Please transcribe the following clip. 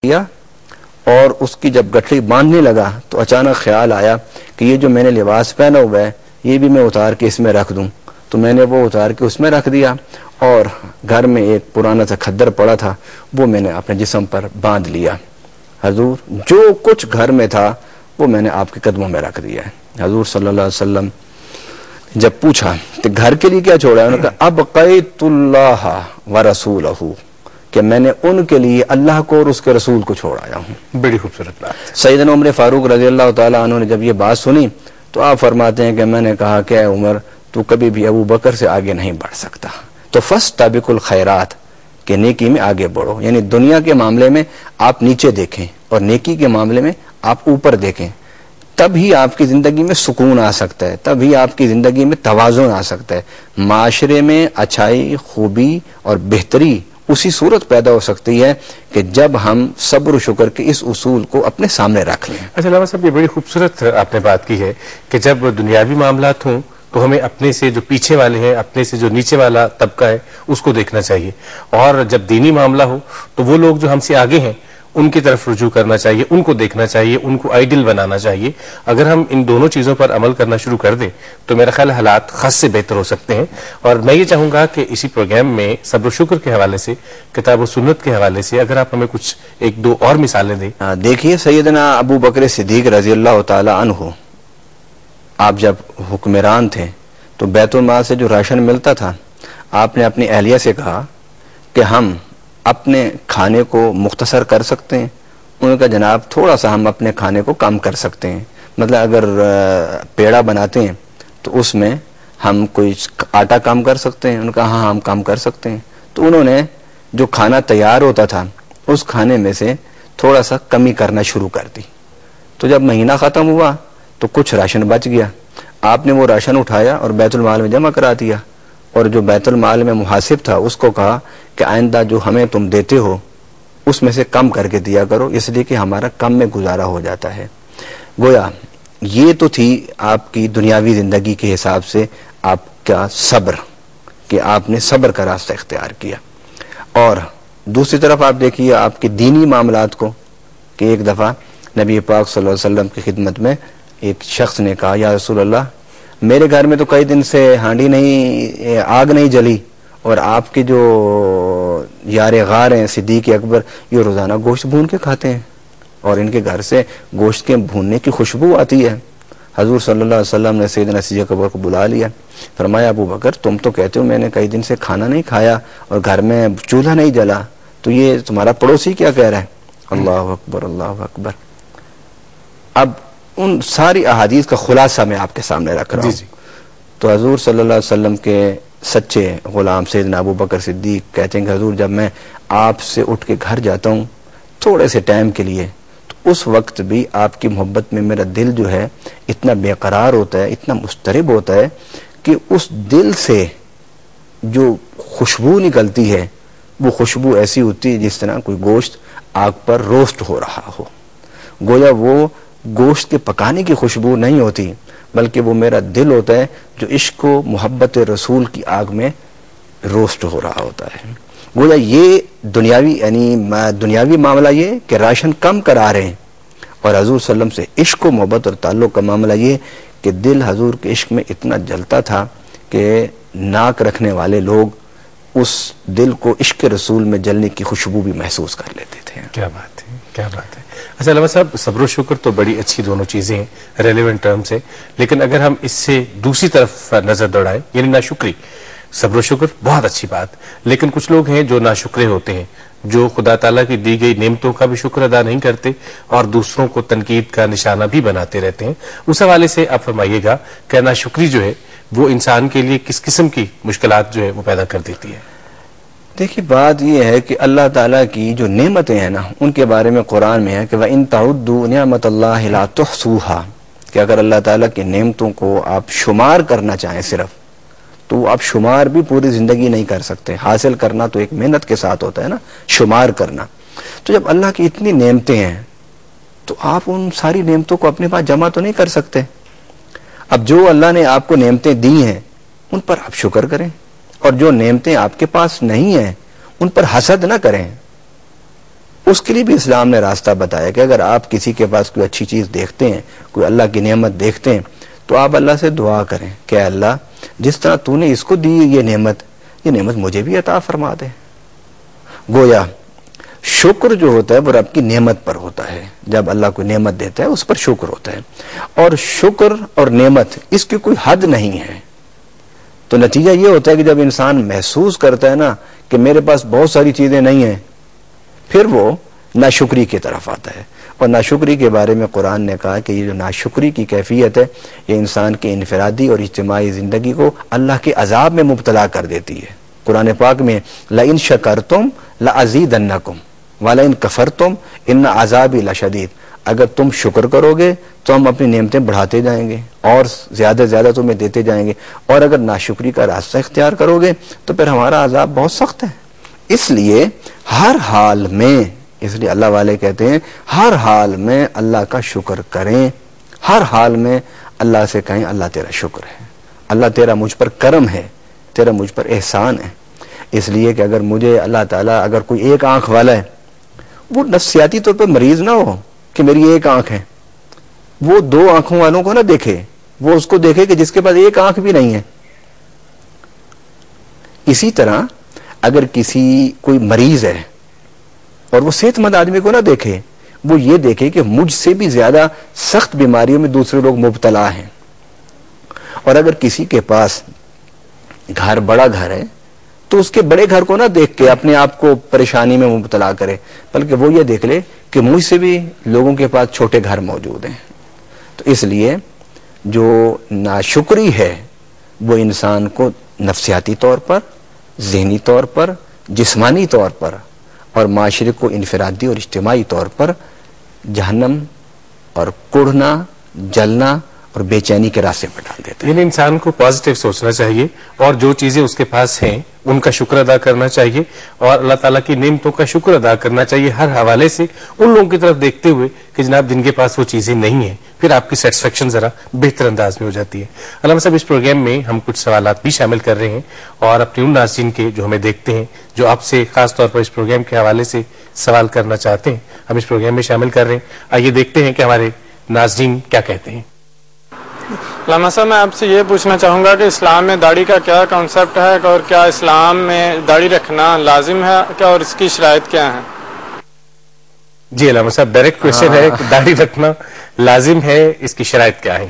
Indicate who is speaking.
Speaker 1: کیا اور اس کی جب گٹھڑی باندھنے لگا تو اچانک خیال آیا کہ یہ جو میں نے لباس پہنا ہوا ہے یہ بھی میں اتار کے اس میں رکھ دوں. تو میں نے وہ اتار کے اس میں رکھ دیا اور گھر میں ایک پرانا سا کھدر پڑا تھا وہ میں نے اپنے جسم پر باندھ لیا. حضور جو کچھ گھر میں تھا وہ میں نے آپ کے قدموں میں رکھ دیا ہے. حضور صلی اللہ علیہ وسلم جب پوچھا کہ گھر کے لیے کیا چھوڑا ہے, انہوں نے کہا ابقیت اللہ ورسولہ, کہ میں نے ان کے لیے اللہ کو اور اس کے رسول کو چھوڑ آیا ہوں.
Speaker 2: بڑی خوبصورت بات.
Speaker 1: سیدنا عمر فاروق رضی اللہ تعالیٰ عنہ نے جب یہ بات سنی تو آپ فرماتے ہیں کہ میں نے کہا کہ اے عمر تو کبھی بھی ابو بکر سے آگے نہیں بڑھ سکتا, تو فاستبقوا الخیرات, کہ نیکی میں آگے بڑھو. یعنی دنیا کے معاملے میں آپ نیچے دیکھیں اور نیکی کے معاملے میں آپ اوپر دیکھیں, تب ہی آپ کی زندگی میں سکون آ سکتا ہے, تب ہی آپ کی زندگی میں توازن آ سکتا ہے. معاشرے میں اچھائی, خوبی اور بہتری اسی صورت پیدا ہو سکتی ہے کہ جب ہم صبر و شکر کے اس اصول کو اپنے سامنے رکھ لیں.
Speaker 2: اچھا علامہ صاحب, یہ بڑی خوبصورت آپ نے بات کی ہے کہ جب دنیاوی معاملات ہوں تو ہمیں اپنے سے جو پیچھے والے ہیں, اپنے سے جو نیچے والا طبقہ ہے اس کو دیکھنا چاہیے, اور جب دینی معاملہ ہو تو وہ لوگ جو ہم سے آگے ہیں ان کی طرف رجوع کرنا چاہیے, ان کو دیکھنا چاہیے, ان کو آئیڈل بنانا چاہیے. اگر ہم ان دونوں چیزوں پر عمل کرنا شروع کر دیں تو میرا خیال حالات خاص سے بہتر ہو سکتے ہیں. اور میں یہ چاہوں گا کہ اسی پروگرام میں صبر و شکر کے حوالے سے, کتاب و سنت کے حوالے سے اگر آپ ہمیں کچھ ایک دو اور مثالیں دیں.
Speaker 1: دیکھیے سیدنا ابو بکر صدیق رضی اللہ تعالی عنہ, آپ جب حکمران تھے تو بیت المال سے جو راشن ملتا تھا آپ نے اپنی اہلیہ سے کہا کہ ہم اپنے کھانے کو مختصر کر سکتے ہیں. انہوں نے کہا جناب تھوڑا سا ہم اپنے کھانے کو کم کر سکتے ہیں, مطلب اگر پیڑا بناتے ہیں تو اس میں ہم کوئی آٹا کم کر سکتے ہیں. انہوں نے کہا ہاں ہم کم کر سکتے ہیں. تو انہوں نے جو کھانا تیار ہوتا تھا اس کھانے میں سے تھوڑا سا کمی کرنا شروع کر دی. تو جب مہینہ ختم ہوا تو کچھ راشن بچ گیا, آپ نے وہ راشن اٹھایا اور بیت المال میں جمع کرا دیا, اور جو بیت المال میں محاسب تھا اس کو کہا کہ آئندہ جو ہمیں تم دیتے ہو اس میں سے کم کر کے دیا کرو, اس لیے کہ ہمارا کم میں گزارا ہو جاتا ہے. گویا یہ تو تھی آپ کی دنیاوی زندگی کے حساب سے آپ کا صبر, کہ آپ نے صبر کا راستہ اختیار کیا. اور دوسری طرف آپ دیکھیے آپ کے دینی معاملات کو, کہ ایک دفعہ نبی پاک صلی اللہ علیہ وسلم کی خدمت میں ایک شخص نے کہا یا رسول اللہ میرے گھر میں تو کئی دن سے ہانڈی نہیں, آگ نہیں جلی, اور آپ کے جو یار غار ہیں صدیق اکبر یہ روزانہ گوشت بھون کے کھاتے ہیں اور ان کے گھر سے گوشت کے بھوننے کی خوشبو آتی ہے. حضور صلی اللہ علیہ وسلم نے سیدنا صدیق اکبر کو بلا لیا, فرمایا ابو بکر تم تو کہتے ہو میں نے کئی دن سے کھانا نہیں کھایا اور گھر میں چولہا نہیں جلا, تو یہ تمہارا پڑوسی کیا کہہ رہا ہے؟ اللہ اکبر اللہ اکبر. اب ان ساری احادیث کا خلاصہ میں آپ کے سامنے رکھ رہا ہوں. تو حضور صلی اللہ علیہ وسلم کے سچے غلام سیدنا ابو بکر صدیق کہتے ہیں کہ حضور جب میں آپ سے اٹھ کے گھر جاتا ہوں تھوڑے سے ٹائم کے لیے تو اس وقت بھی آپ کی محبت میں میرا دل جو ہے اتنا بے قرار ہوتا ہے, اتنا مضطرب ہوتا ہے کہ اس دل سے جو خوشبو نکلتی ہے وہ خوشبو ایسی ہوتی ہے جس طرح کوئی گوشت آگ پر روسٹ ہو رہا ہو. گویا وہ گوشت کے پکانے کی خوشبو نہیں ہوتی بلکہ وہ میرا دل ہوتا ہے جو عشق و محبت رسول کی آگ میں روسٹ ہو رہا ہوتا ہے. گویا یہ دنیاوی معاملہ یہ کہ راشن کم کرا رہے ہیں, اور حضور صلی اللہ علیہ وسلم سے عشق و محبت اور تعلق کا معاملہ یہ کہ دل حضور کے عشق میں اتنا جلتا تھا کہ ناک رکھنے والے لوگ اس دل کو عشق رسول میں جلنے کی خوشبو بھی محسوس کر لیتے تھے.
Speaker 2: کیا بات ہے, کیا بات ہے. اچھا علامہ صاحب, صبر و شکر تو بڑی اچھی دونوں چیزیں ہیں, ریلیونٹ ٹرمز ہے, لیکن اگر ہم اس سے دوسری طرف نظر دوڑائیں یعنی ناشکری, صبر و شکر بہت اچھی بات, لیکن کچھ لوگ ہیں جو ناشکرے ہوتے ہیں, جو خدا تعالیٰ کی دی گئی نعمتوں کا بھی شکر ادا نہیں کرتے اور دوسروں کو تنقید کا نشانہ بھی بناتے رہتے ہیں. اس حوالے سے آپ فرمائیے گا کہ ناشکری جو ہے وہ انسان کے لیے کس قسم کی مشکلات جو ہے وہ پیدا کر دیتی ہے؟
Speaker 1: دیکھیے بات یہ ہے کہ اللہ تعالیٰ کی جو نعمتیں ہیں نا ان کے بارے میں قرآن میں ہے کہ وَإِن تَعُدُّوا نِعْمَتَ اللَّهِ لَا تُحْصُوهَا, کہ اگر اللہ تعالیٰ کی نعمتوں کو آپ شمار کرنا چاہیں صرف تو آپ شمار بھی پوری زندگی نہیں کر سکتے. حاصل کرنا تو ایک محنت کے ساتھ ہوتا ہے نا, شمار کرنا. تو جب اللہ کی اتنی نعمتیں ہیں تو آپ ان ساری نعمتوں کو اپنے پاس جمع تو نہیں کر سکتے. اب جو اللہ نے آپ کو نعمتیں دی ہیں ان پر آپ شکر کریں, اور جو نعمتیں آپ کے پاس نہیں ہیں ان پر حسد نہ کریں. اس کے لیے بھی اسلام نے راستہ بتایا کہ اگر آپ کسی کے پاس کوئی اچھی چیز دیکھتے ہیں، کوئی اللہ کی نعمت دیکھتے ہیں، تو آپ اللہ سے دعا کریں کہ اللہ جس طرح تو نے اس کو دی یہ نعمت مجھے بھی عطا فرما دے۔ گویا شکر جو ہوتا ہے وہ رب کی نعمت پر ہوتا ہے، جب اللہ کوئی نعمت دیتا ہے اس پر شکر ہوتا ہے، اور شکر اور نعمت اس کی کوئی حد نہیں ہے۔ تو نتیجہ یہ ہوتا ہے کہ جب انسان محسوس کرتا ہے نا کہ میرے پاس بہت ساری چیزیں نہیں ہیں، پھر وہ ناشکری کی طرف آتا ہے، اور ناشکری کے بارے میں قرآن نے کہا کہ یہ جو ناشکری کی کیفیت ہے یہ انسان کے انفرادی اور اجتماعی زندگی کو اللہ کے عذاب میں مبتلا کر دیتی ہے۔ قرآن پاک میں لَإِن شَكَرْتُمْ لَأَزِيدَنَّكُمْ وَلَإِن كَفَرْتُمْ إِنَّ عَذَابِي لَشَدِيدٌ، اگر تم شکر کرو گے تو ہم اپنی نعمتیں بڑھاتے جائیں گے اور زیادہ سے زیادہ تمہیں دیتے جائیں گے، اور اگر ناشکری کا راستہ اختیار کرو گے تو پھر ہمارا عذاب بہت سخت ہے۔ اس لیے ہر حال میں، اس لیے اللہ والے کہتے ہیں ہر حال میں اللہ کا شکر کریں، ہر حال میں اللہ سے کہیں اللہ تیرا شکر ہے، اللہ تیرا مجھ پر کرم ہے، تیرا مجھ پر احسان ہے۔ اس لیے کہ اگر مجھے اللہ تعالیٰ، اگر کوئی ایک آنکھ والا ہے، وہ نفسیاتی طور پر مریض نہ ہو کہ میری ایک آنکھ ہے، وہ دو آنکھوں والوں کو نہ دیکھے، وہ اس کو دیکھے کہ جس کے پاس ایک آنکھ بھی نہیں ہے۔ اسی طرح اگر کوئی مریض ہے اور وہ صحت مند آدمی کو نہ دیکھے، وہ یہ دیکھے کہ مجھ سے بھی زیادہ سخت بیماریوں میں دوسرے لوگ مبتلا ہیں۔ اور اگر کسی کے پاس بڑا گھر ہے تو اس کے بڑے گھر کو نہ دیکھ کے اپنے آپ کو پریشانی میں مبتلا کرے، بلکہ وہ یہ دیکھ لے کہ مجھ سے بھی لوگوں کے پاس چھوٹے گھر موجود ہیں۔ تو اس لیے جو ناشکری ہے وہ انسان کو نفسیاتی طور پر، ذہنی طور پر، جسمانی طور پر اور معاشرے کو انفرادی اور اجتماعی طور پر جہنم اور کوڑھنا، جلنا اور بے چینی کے راستے پر ڈال دیتا ہے۔
Speaker 2: یعنی انسان کو پازیٹیو سوچنا چاہیے اور جو چیزیں اس کے پاس ہیں ان کا شکر ادا کرنا چاہیے، اور اللہ تعالیٰ کی نعمتوں کا شکر ادا کرنا چاہیے ہر حوالے سے، ان لوگوں کی طرف دیکھتے ہوئے کہ جناب جن کے پاس وہ چیزیں نہیں ہیں، پھر آپ کی سیٹسفیکشن ذرا بہتر انداز میں ہو جاتی ہے۔ علامہ صاحب، اس پروگرام میں ہم کچھ سوالات بھی شامل کر رہے ہیں، اور اپنے ان ناظرین کے جو ہمیں دیکھتے ہیں، جو آپ سے خاص طور پر اس پروگرام کے حوالے سے سوال کرنا چاہتے ہیں، ہم اس پروگرام میں شامل کر رہے ہیں۔ آئیے دیکھتے ہیں کہ ہمارے ناظرین کیا کہتے ہیں۔
Speaker 3: علامہ صاحب، میں آپ سے یہ پوچھنا چاہوں گا کہ اسلام میں داڑھی کا کیا کانسیپٹ ہے، اور کیا اسلام میں داڑھی رکھنا لازم ہے کیا، اور اس کی شرائط کیا ہیں؟
Speaker 2: جی علامہ صاحب، ڈائریکٹ کوشچن ہے کہ داڑھی رکھنا لازم ہے، اس کی شرائط کیا ہے؟